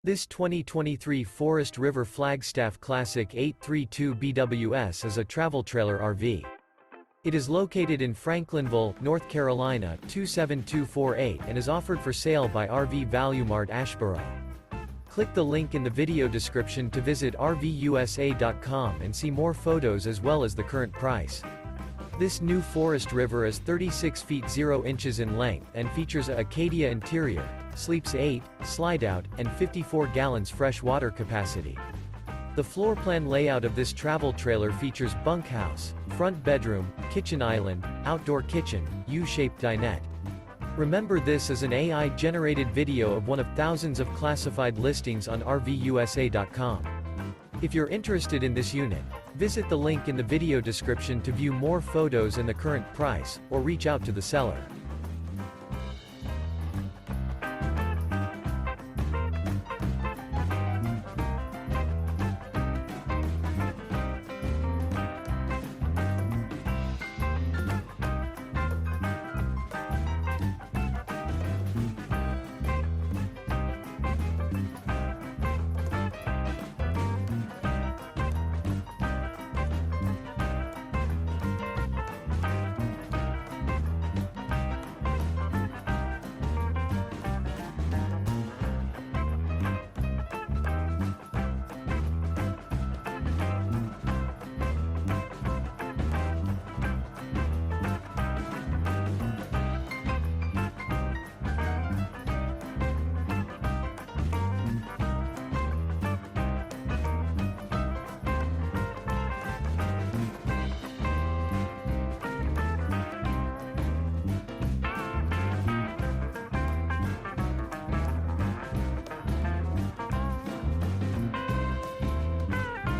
This 2023 Forest River Flagstaff Classic 832 BWS is a travel trailer RV. It is located in Franklinville, North Carolina 27248 and is offered for sale by RV Value Mart Asheboro. Click the link in the video description to visit RVUSA.com and see more photos as well as the current price. This new Forest River is 36 feet 0 inches in length and features a Acadia interior, sleeps 8, Slideout, and 54 gallons fresh water capacity. The floor plan layout of this travel trailer features bunkhouse, front bedroom, kitchen island, outdoor kitchen, U-shaped dinette. Remember, this is an AI-generated video of one of thousands of classified listings on RVUSA.com. If you're interested in this unit, visit the link in the video description to view more photos and the current price, or reach out to the seller.